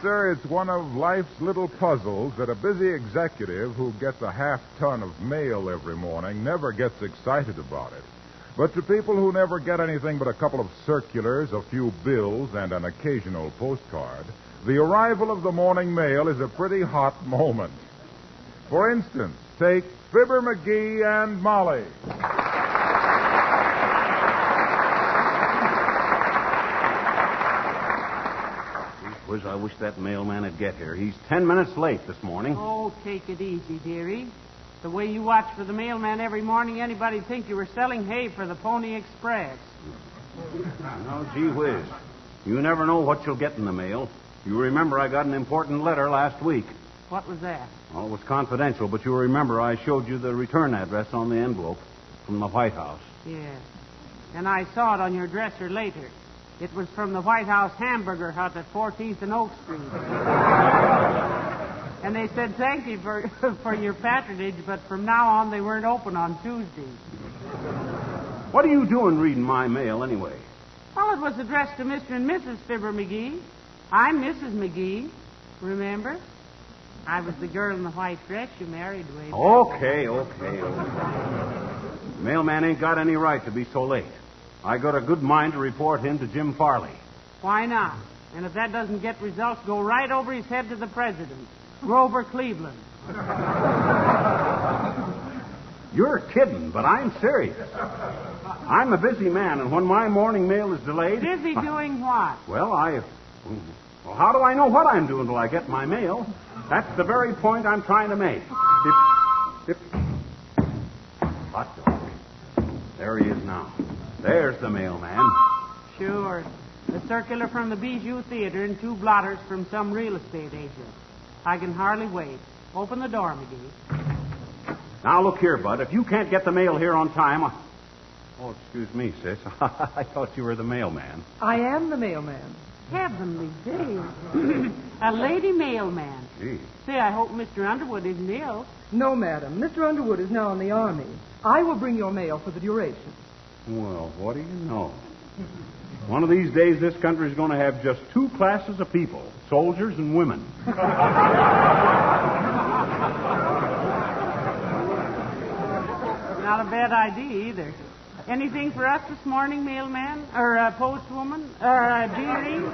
sir, it's one of life's little puzzles that a busy executive who gets a half-ton of mail every morning never gets excited about it. But to people who never get anything but a couple of circulars, a few bills, and an occasional postcard, the arrival of the morning mail is a pretty hot moment. For instance, take Fibber McGee and Molly. Whiz, I wish that mailman would get here. He's 10 minutes late this morning. Oh, take it easy, dearie. The way you watch for the mailman every morning, anybody'd think you were selling hay for the Pony Express. No, gee whiz. You never know what you'll get in the mail. You remember I got an important letter last week. What was that? Well, it was confidential, but you remember I showed you the return address on the envelope from the White House. Yes. And I saw it on your dresser later. It was from the White House Hamburger Hut at 14th and Oak Street. And they said thank you for your patronage, but from now on they weren't open on Tuesdays. What are you doing reading my mail anyway? Well, it was addressed to Mr. and Mrs. Fibber McGee. I'm Mrs. McGee, remember? I was the girl in the white dress you married way back. Okay. Mailman ain't got any right to be so late. I got a good mind to report him to Jim Farley. Why not? And if that doesn't get results, go right over his head to the president, Grover Cleveland. You're kidding, but I'm serious. I'm a busy man, and when my morning mail is delayed... Busy doing what? Well, how do I know what I'm doing till I get my mail? That's the very point I'm trying to make. Hot dog. There he is now. There's the mailman. Sure. A circular from the Bijou Theater and 2 blotters from some real estate agent. I can hardly wait. Open the door, McGee. Now, look here, Bud. If you can't get the mail here on time... Oh, excuse me, sis. I thought you were the mailman. I am the mailman. Heavenly days. A lady mailman. Gee. Say, I hope Mr. Underwood isn't ill. No, madam. Mr. Underwood is now in the Army. I will bring your mail for the duration. Well, what do you know? One of these days, this country's going to have just 2 classes of people, soldiers and women. Not a bad idea, either. Anything for us this morning, mailman? Or postwoman? Dearie?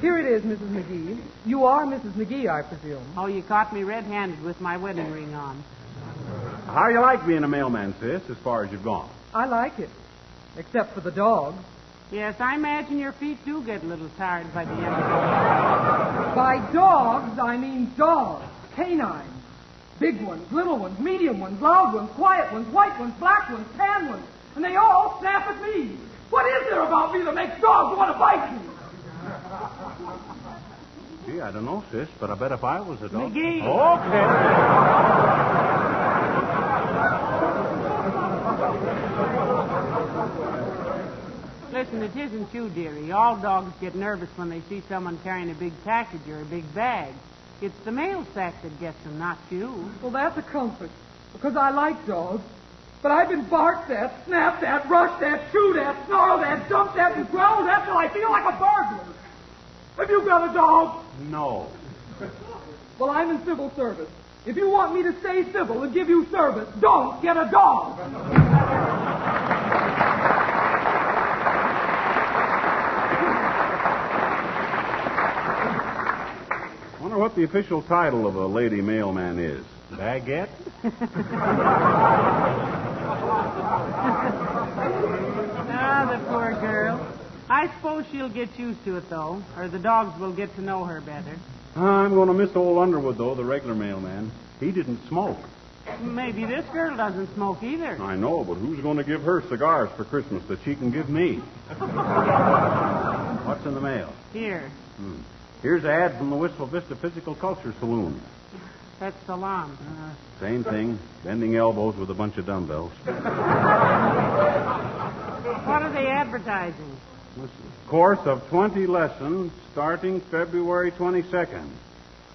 Here it is, Mrs. McGee. You are Mrs. McGee, I presume. Oh, you caught me red-handed with my wedding ring on. How you like being a mailman, sis, as far as you've gone? I like it. Except for the dogs. Yes, I imagine your feet do get a little tired by the end of it. By dogs, I mean dogs. Canines. Big ones, little ones, medium ones, loud ones, quiet ones, white ones, black ones, tan ones. And they all snap at me. What is there about me that makes dogs want to bite me? Gee, I don't know, sis, but I bet if I was a dog... McGee! Okay. Listen, it isn't you, dearie. All dogs get nervous when they see someone carrying a big package or a big bag. It's the mail sack that gets them, not you. Well, that's a comfort, because I like dogs. But I've been barked at, snapped at, rushed at, chewed at, snarled at, jumped at, and growled at till I feel like a burglar. Have you got a dog? No. Well, I'm in civil service. If you want me to stay civil and give you service, don't get a dog. I wonder what the official title of a lady mailman is. Baguette? Ah, the poor girl. I suppose she'll get used to it, though, or the dogs will get to know her better. I'm going to miss old Underwood, though, the regular mailman. He didn't smoke. Maybe this girl doesn't smoke either. I know, but who's going to give her cigars for Christmas that she can give me? What's in the mail? Here. Here's an ad from the Wistful Vista Physical Culture Saloon. That's salon. Same thing, bending elbows with a bunch of dumbbells. What are they advertising? Course of 20 lessons starting February 22nd.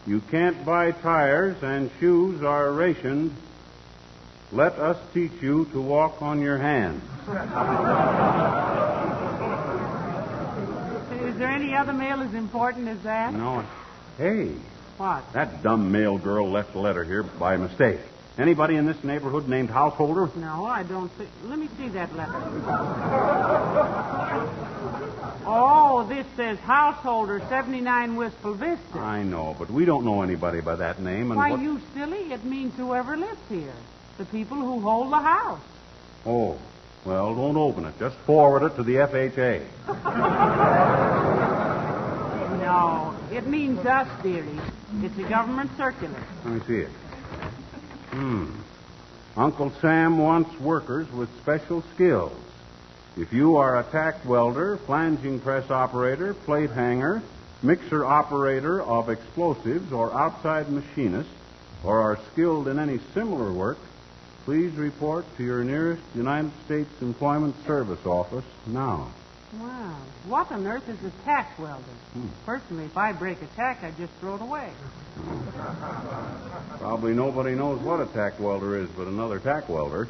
You can't buy tires and shoes are rationed. Let us teach you to walk on your hands. Is Is there any other mail as important as that? No. Hey, What? that dumb mail girl left a letter here by mistake. Anybody in this neighborhood named Householder? No, I don't think. Let me see that letter. Oh, this says Householder, 79 Wistful Vista. I know, but we don't know anybody by that name. And Why, what... you silly, it means whoever lives here. The people who hold the house. Oh, well, don't open it. Just forward it to the FHA. No, it means us, dearie. It's a government circular. Let me see it. Uncle Sam wants workers with special skills. If you are a tack welder, flanging press operator, plate hanger, mixer operator of explosives, or outside machinist, or are skilled in any similar work, please report to your nearest United States Employment Service office now. Wow. What on earth is a tack welder? Personally, if I break a tack, I just throw it away. Probably nobody knows what a tack welder is but another tack welder.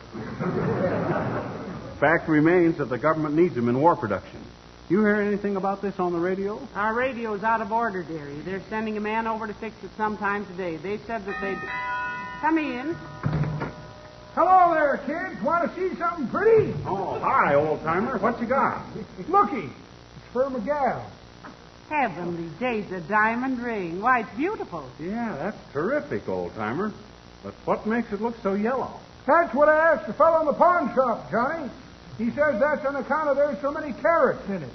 Fact remains that the government needs them in war production. You hear anything about this on the radio? Our radio's out of order, dearie. They're sending a man over to fix it sometime today. They said that they'd... Come in. Hello there, kids. Want to see something pretty? Oh, hi, old-timer. What you got? Looky. It's for Miguel. Heavenly days, a diamond ring. Why, it's beautiful. Yeah, that's terrific, old-timer. But what makes it look so yellow? That's what I asked the fellow in the pawn shop, Johnny. He says that's on account of there's so many carrots in it.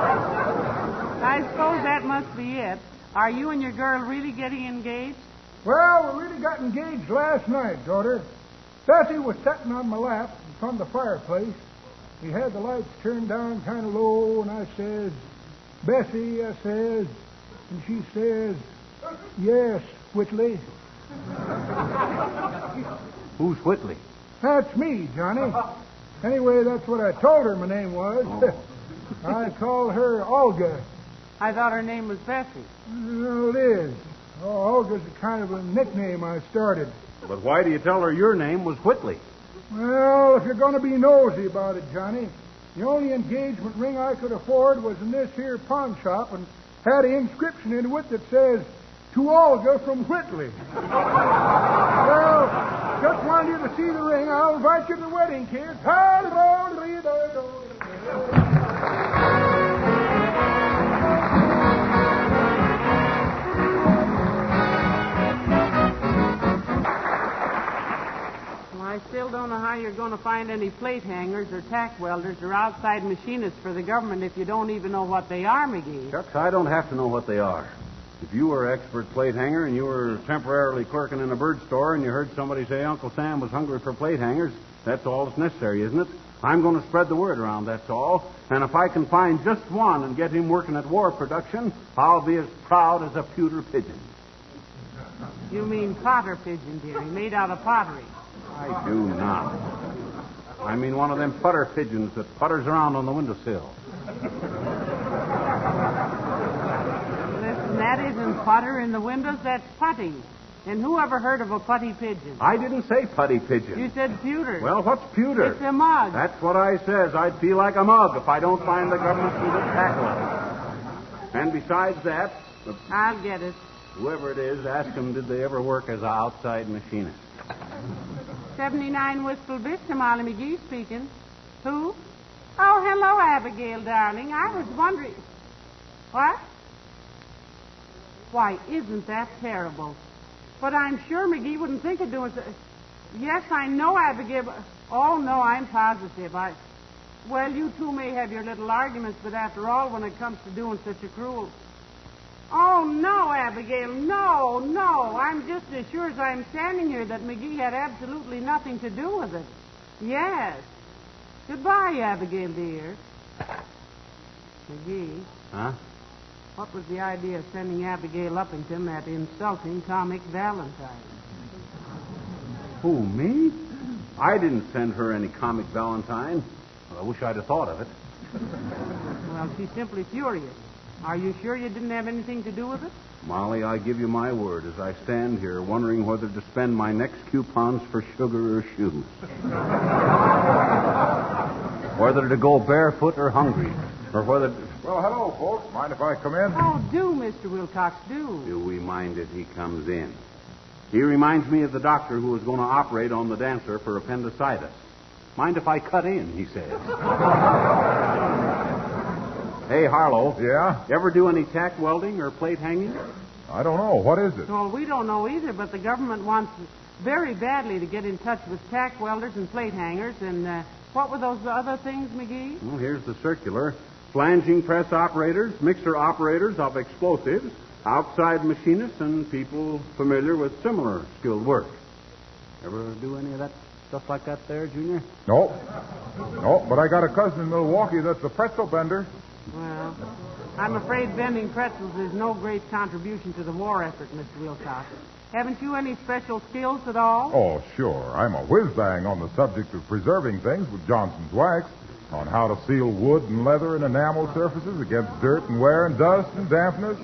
I suppose that must be it. Are you and your girl really getting engaged? Well, we really got engaged last night, daughter. Bessie was sitting on my lap in front of the fireplace. We had the lights turned down kind of low, and I says, Bessie, I says, and she says, yes, Whitley. Who's Whitley? That's me, Johnny. Anyway, that's what I told her my name was. Oh. I call her Olga. I thought her name was Bessie. No, it is. Oh, Olga's a kind of a nickname I started. But why do you tell her your name was Whitley? Well, if you're going to be nosy about it, Johnny, the only engagement ring I could afford was in this here pawn shop and had an inscription into it that says, to Olga from Whitley. Well, just wanted you to see the ring. I'll invite you to the wedding, kids. I still don't know how you're going to find any plate hangers or tack welders or outside machinists for the government if you don't even know what they are, McGee. Shucks, I don't have to know what they are. If you were an expert plate hanger and you were temporarily clerking in a bird store and you heard somebody say Uncle Sam was hungry for plate hangers, that's all that's necessary, isn't it? I'm going to spread the word around, that's all. And if I can find just one and get him working at war production, I'll be as proud as a pewter pigeon. You mean potter pigeon, dearie, made out of pottery. I do not. I mean one of them putter pigeons that putters around on the windowsill. Listen, that isn't putter in the windows, that's putty. And who ever heard of a putty pigeon? I didn't say putty pigeon. You said pewter. Well, what's pewter? It's a mug. That's what I says. I'd feel like a mug if I don't find the government can tackle it. And besides that, I'll get it. whoever it is, ask them did they ever work as an outside machinist. 79 Wistful Vista, Molly McGee speaking. Who? Oh, hello, Abigail, darling. I was wondering... What? Why, isn't that terrible? But I'm sure McGee wouldn't think of doing so... Yes, I know, Abigail, but... Oh, no, I'm positive. Well, you two may have your little arguments, but after all, when it comes to doing such a cruel... Oh, no, Abigail, no. I'm just as sure as I'm standing here that McGee had absolutely nothing to do with it. Yes. Goodbye, Abigail, dear. McGee. Huh? What was the idea of sending Abigail Uppington that insulting comic Valentine? Who, me? I didn't send her any comic Valentine. Well, I wish I'd have thought of it. Well, she's simply furious. Are you sure you didn't have anything to do with it? Molly, I give you my word as I stand here wondering whether to spend my next coupons for sugar or shoes. Whether to go barefoot or hungry. Or whether... Well, hello, folks. Mind if I come in? Oh, do, Mr. Wilcox, do. Do we mind if he comes in? He reminds me of the doctor who was going to operate on the dancer for appendicitis. Mind if I cut in, he says. Hey, Harlow. Yeah? You ever do any tack welding or plate hanging? I don't know. What is it? Well, we don't know either, but the government wants very badly to get in touch with tack welders and plate hangers. And what were those other things, McGee? Well, here's the circular. Flanging press operators, mixer operators of explosives, outside machinists, and people familiar with similar skilled work. Ever do any of that stuff like that there, Junior? No. No, but I got a cousin in Milwaukee that's a pretzel bender. Well, I'm afraid bending pretzels is no great contribution to the war effort, Mr. Wilcox. Haven't you any special skills at all? Oh, sure. I'm a whiz-bang on the subject of preserving things with Johnson's wax, on how to seal wood and leather and enamel surfaces against dirt and wear and dust and dampness,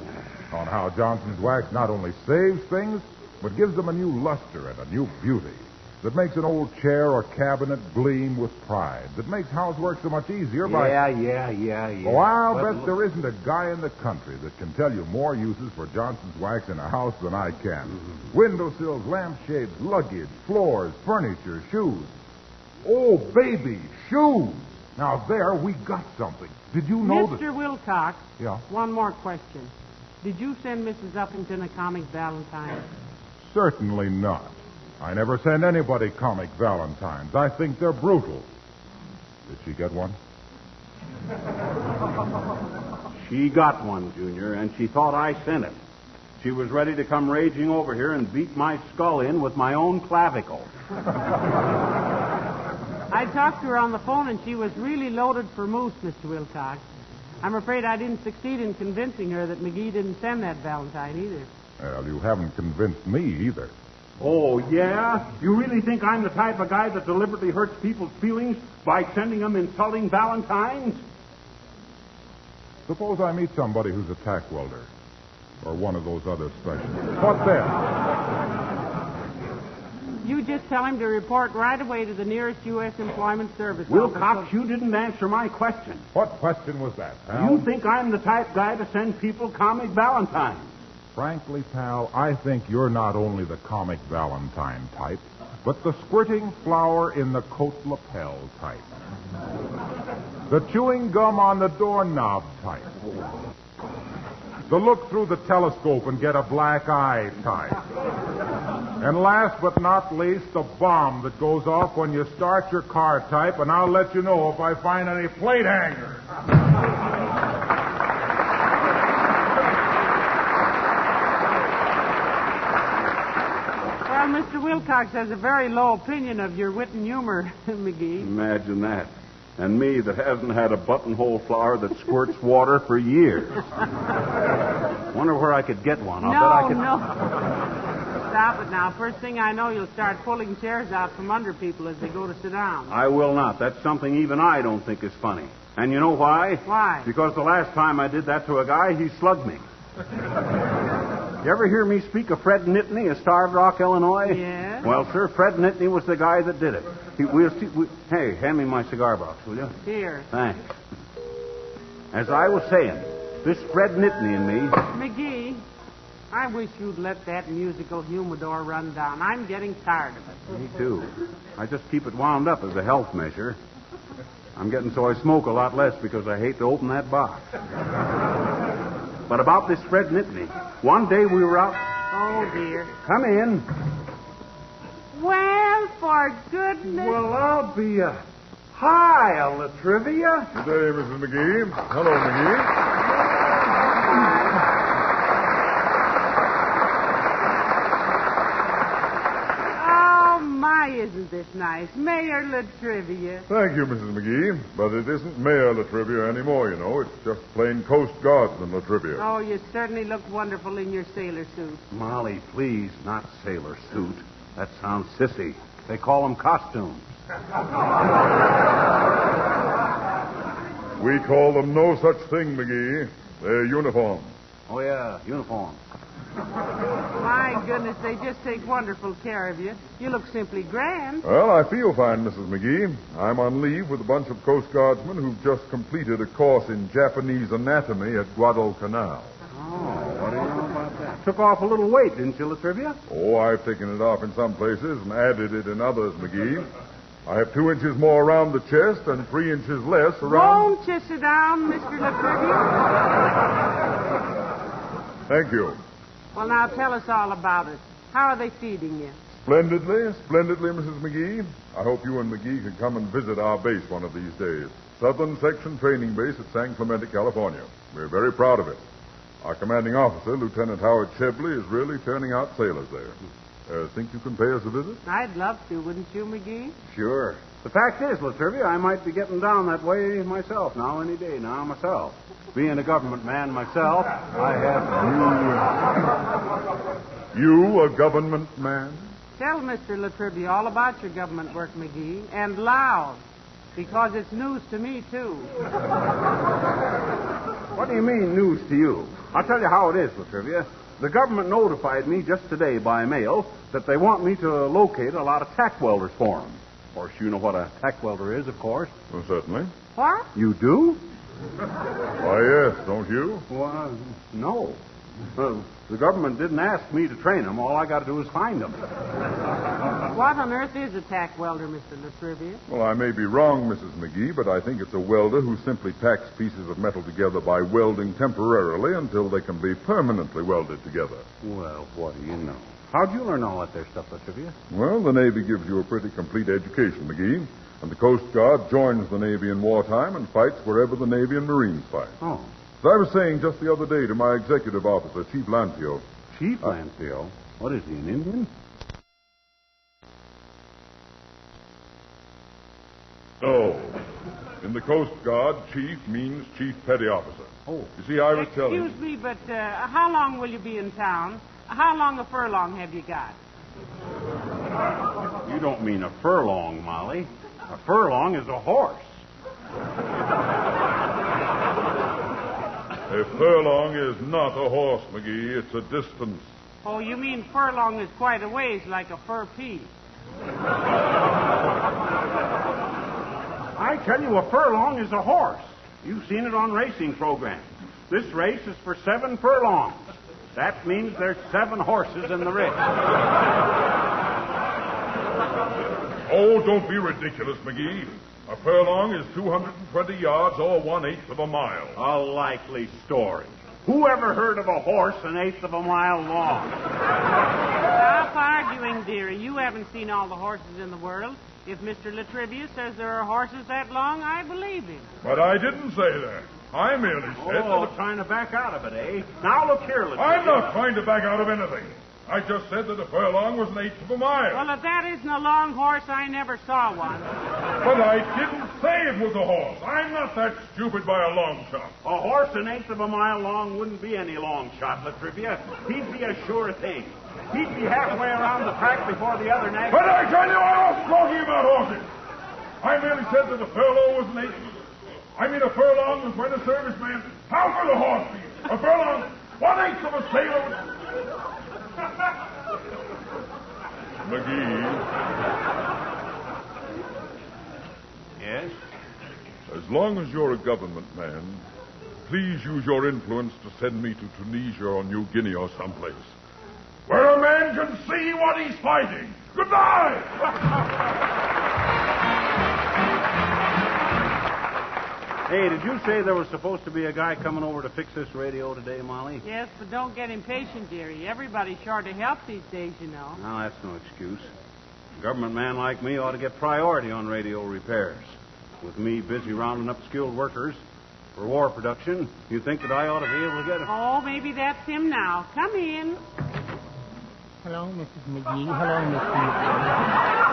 on how Johnson's wax not only saves things, but gives them a new luster and a new beauty, that makes an old chair or cabinet gleam with pride, that makes housework so much easier by... Yeah. Oh, I'll bet there isn't a guy in the country that can tell you more uses for Johnson's wax in a house than I can. Mm-hmm. Windowsills, lampshades, luggage, floors, furniture, shoes. Oh, baby, shoes! Now, there, we got something. Did you know that... Mr. Wilcox. Yeah? One more question. Did you send Mrs. Uppington a comic Valentine? Certainly not. I never send anybody comic Valentines. I think they're brutal. Did she get one? She got one, Junior, and she thought I sent it. She was ready to come raging over here and beat my skull in with my own clavicle. I talked to her on the phone, and she was really loaded for moose, Mr. Wilcox. I'm afraid I didn't succeed in convincing her that McGee didn't send that Valentine either. Well, you haven't convinced me either. Oh, yeah? You really think I'm the type of guy that deliberately hurts people's feelings by sending them insulting Valentines? Suppose I meet somebody who's a tack welder, or one of those other specialists. What then? You just tell him to report right away to the nearest U.S. Employment Service Wilcox, office. you didn't answer my question. What question was that, pal? You think I'm the type guy to send people comic Valentines? Frankly, pal, I think you're not only the comic Valentine type, but the squirting flower in the coat lapel type. The chewing gum on the doorknob type. The look through the telescope and get a black eye type. And last but not least, the bomb that goes off when you start your car type, and I'll let you know if I find any plate hangers. Well, Mr. Wilcox has a very low opinion of your wit and humor, McGee. Imagine that. And me that hasn't had a buttonhole flower that squirts water for years. Wonder where I could get one. I'll bet I could... No. Stop it now. First thing I know, you'll start pulling chairs out from under people as they go to sit down. I will not. That's something even I don't think is funny. And you know why? Why? Because the last time I did that to a guy, he slugged me. You ever hear me speak of Fred Nittany of Starved Rock, Illinois? Yes. Well, sir, Fred Nittany was the guy that did it. Hey, hand me my cigar box, will you? Here. Thanks. As I was saying, this Fred Nittany and me... McGee, I wish you'd let that musical humidor run down. I'm getting tired of it. Me too. I just keep it wound up as a health measure. I'm getting so I smoke a lot less because I hate to open that box. But about this Fred Nittany, one day we were out... Oh, dear. Come in. Well, for goodness... Well, I'll be a... Hi, Latrivia. Good day, Mrs. McGee. Hello, McGee. Oh, my, isn't this nice? Mayor Latrivia. Thank you, Mrs. McGee. But it isn't Mayor Latrivia anymore, you know. It's just plain Coast Guardsman Latrivia. Oh, you certainly look wonderful in your sailor suit. Molly, please, not sailor suit. That sounds sissy. They call them costumes. We call them no such thing, McGee. They're uniforms. Oh, yeah, uniform. My goodness, they just take wonderful care of you. You look simply grand. Well, I feel fine, Mrs. McGee. I'm on leave with a bunch of Coast Guardsmen who've just completed a course in Japanese anatomy at Guadalcanal. Oh, what do you know about that? Took off a little weight, didn't you, Latrivia? Oh, I've taken it off in some places and added it in others, McGee. I have 2 inches more around the chest and 3 inches less around... Won't you sit down, Mr. Latrivia? Thank you. Well, now tell us all about it. How are they feeding you? Splendidly, Mrs. McGee. I hope you and McGee can come and visit our base one of these days. Southern Section Training Base at San Clemente, California. We're very proud of it. Our commanding officer, Lieutenant Howard Chebley, is really turning out sailors there. Think you can pay us a visit? I'd love to, wouldn't you, McGee? Sure. The fact is, Latrivia, I might be getting down that way myself now, any day now, myself. Being a government man myself, I have... You, a government man? Tell Mr. Latrivia all about your government work, McGee, and loud, because it's news to me, too. What do you mean, news to you? I'll tell you how it is, Latrivia. The government notified me just today by mail that they want me to locate a lot of tack welders for them. Of course, you know what a tack welder is, of course. Well, certainly. What? You do? Why, yes, don't you? Well, no. The government didn't ask me to train them. All I got to do is find them. What on earth is a tack welder, Mr. Latrivia? Well, I may be wrong, Mrs. McGee, but I think it's a welder who simply tacks pieces of metal together by welding temporarily until they can be permanently welded together. Well, what do you know? How'd you learn all that there stuff, Latrivia? Well, the Navy gives you a pretty complete education, McGee. And the Coast Guard joins the Navy in wartime and fights wherever the Navy and Marines fight. Oh. As I was saying just the other day to my executive officer, Chief Lancio. Chief Lancio? What is he, an Indian? No. In the Coast Guard, chief means chief petty officer. Oh. You see, I was telling you... Excuse me, but how long will you be in town? How long a furlong have you got? You don't mean a furlong, Molly. A furlong is a horse. A furlong is not a horse, McGee. It's a distance. Oh, you mean furlong is quite a ways, like a fur piece. I tell you, a furlong is a horse. You've seen it on racing programs. This race is for 7 furlongs. That means there's 7 horses in the race. Oh, don't be ridiculous, McGee. A furlong is 220 yards or 1/8 of a mile. A likely story. Who ever heard of a horse 1/8 of a mile long? Stop arguing, dearie. You haven't seen all the horses in the world. If Mr. Latrivia says there are horses that long, I believe him. But I didn't say that. I merely said that... trying to back out of it, eh? Now look here, Latrivia. I'm not trying to back out of anything. I just said that a furlong was 1/8 of a mile. Well, if that isn't a long horse, I never saw one. But I didn't say it was a horse. I'm not that stupid by a long shot. A horse 1/8 of a mile long wouldn't be any long shot, Latrivia. He'd be a sure thing. He'd be halfway around the track before the other nag. But I tell you, I wasn't talking about horses. I merely said that a furlong was 1/8. I mean, a furlong was when a serviceman... How could a horse be? A furlong, 1/8 of a sailor... McGee. Yes? As long as you're a government man, please use your influence to send me to Tunisia or New Guinea or someplace, where a man can see what he's fighting. Goodbye! Hey, did you say there was supposed to be a guy coming over to fix this radio today, Molly? Yes, but don't get impatient, dearie. Everybody's short of help these days, you know. No, that's no excuse. A government man like me ought to get priority on radio repairs. With me busy rounding up skilled workers for war production, you think that I ought to be able to get it? Oh, maybe that's him now. Come in. Hello, Mrs. McGee. Hello, Mr. McGee.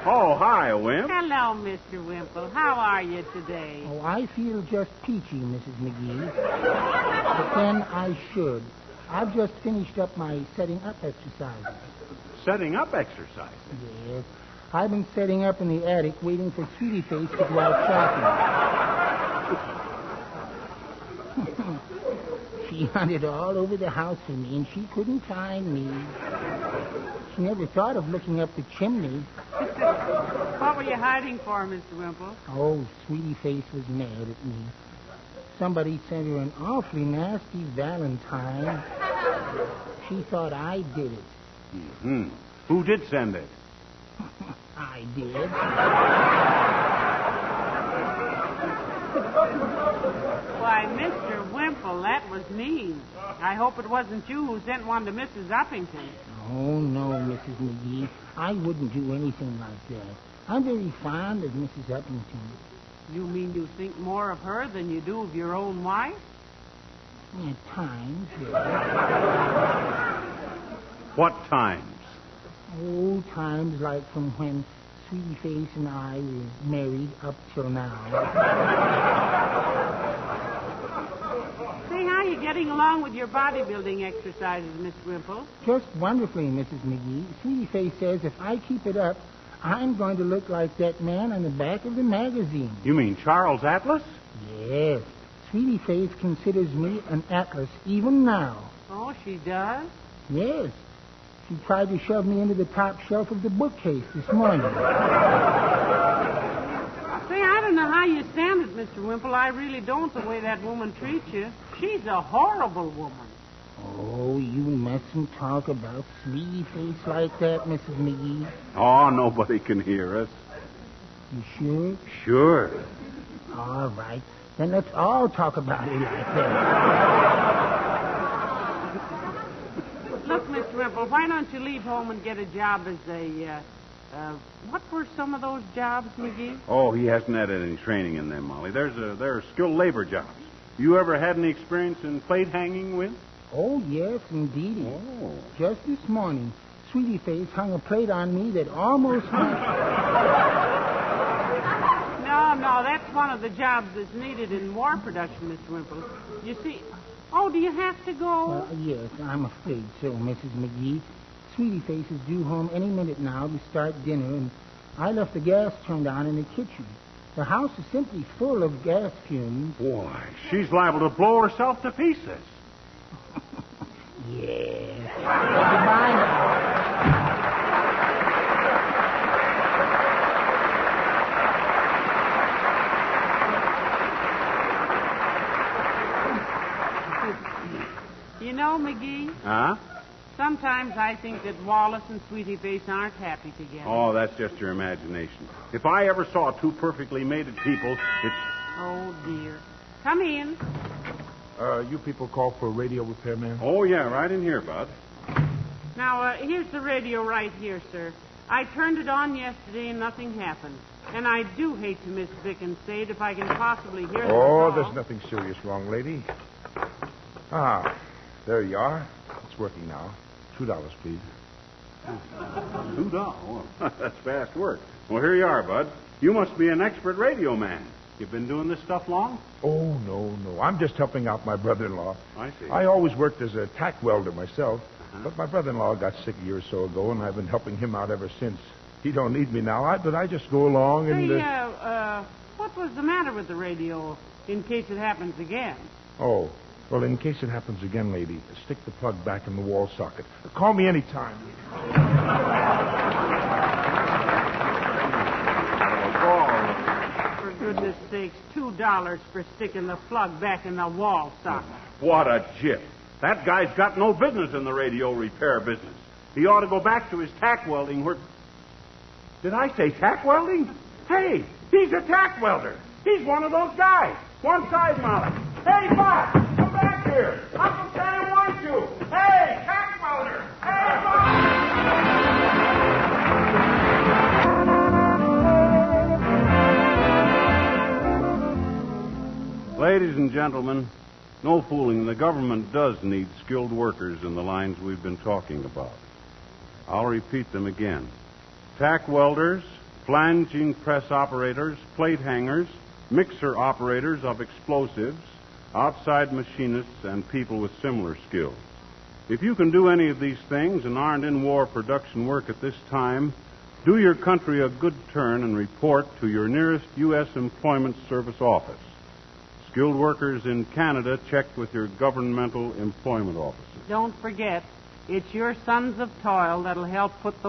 Oh, hi, Wimp. Hello, Mr. Wimple. How are you today? Oh, I feel just peachy, Mrs. McGee. But then I should. I've just finished up my setting up exercises. Setting up exercises? Yes. I've been setting up in the attic waiting for Sweetie Face to go out shopping. She hunted all over the house for me, and she couldn't find me. She never thought of looking up the chimney. What were you hiding for, Mr. Wimple? Oh, Sweetie Face was mad at me. Somebody sent her an awfully nasty valentine. She thought I did it. Mm-hmm. Who did send it? I did. Why, Mr. Wimple, that was mean. I hope it wasn't you who sent one to Mrs. Uppington. Oh, no, Mrs. McGee. I wouldn't do anything like that. I'm very fond of Mrs. Uppington. You mean you think more of her than you do of your own wife? At times, yes. What times? Oh, times like from when Sweetie Face and I were married up till now. Say, how are you getting along with your bodybuilding exercises, Miss Wimple? Just wonderfully, Mrs. McGee. Sweetie Face says if I keep it up, I'm going to look like that man on the back of the magazine. You mean Charles Atlas? Yes. Sweetie Face considers me an Atlas even now. Oh, she does? Yes. She tried to shove me into the top shelf of the bookcase this morning. Say, I don't know how you stand it, Mr. Wimple. I really don't, the way that woman treats you. She's a horrible woman. Oh, you mustn't talk about Sweetie Face like that, Mrs. McGee. Oh, nobody can hear us. You sure? Sure. All right. Then let's all talk about it like that. Look, Mr. Wimple, why don't you leave home and get a job as a, what were some of those jobs, McGee? Oh, he hasn't had any training in them, Molly. They're skilled labor jobs. You ever had any experience in plate hanging with? Oh, yes, indeed. Oh. Just this morning, Sweetie Face hung a plate on me that almost went... No, that's one of the jobs that's needed in war production, Mr. Wimple. You see... Oh, do you have to go? Yes, I'm afraid so, Mrs. McGee. Sweetie Face is due home any minute now to start dinner, and I left the gas turned on in the kitchen. The house is simply full of gas fumes. Boy, she's liable to blow herself to pieces. Yes. Goodbye now. You know, McGee, Huh? sometimes I think that Wallace and Sweetie Face aren't happy together. Oh, that's just your imagination. If I ever saw two perfectly mated people, it's... Oh, dear. Come in. You people call for a radio repairman? Oh, yeah, right in here, Bud. Now, here's the radio right here, sir. I turned it on yesterday and nothing happened. And I do hate to miss Vic and Sade if I can possibly hear them. Oh, at all. there's nothing serious wrong, lady. Ah, there you are. It's working now. $2, please. $2? Oh, that's fast work. Well, here you are, Bud. You must be an expert radio man. You've been doing this stuff long? Oh, no. I'm just helping out my brother-in-law. I see. I always worked as a tack welder myself, but my brother-in-law got sick a year or so ago, and I've been helping him out ever since. He don't need me now, but I just go along and... Say, what was the matter with the radio in case it happens again? Oh, well, in case it happens again, lady, stick the plug back in the wall socket. Call me anytime. For goodness sakes, $2 for sticking the plug back in the wall socket. What a jip. That guy's got no business in the radio repair business. He ought to go back to his tack welding where... Did I say tack welding? Hey, he's a tack welder. He's one of those guys. One side, Molly. Hey, Bob, come back here. Uncle Sam wants you. Hey, tack welder. Hey, Bob. Ladies and gentlemen, no fooling. The government does need skilled workers in the lines we've been talking about. I'll repeat them again. Tack welders, flanging press operators, plate hangers, mixer operators of explosives, outside machinists, and people with similar skills. If you can do any of these things and aren't in war production work at this time, do your country a good turn and report to your nearest U.S. Employment Service office. Skilled workers in Canada, check with your governmental employment officer. Don't forget, it's your sons of toil that'll help put those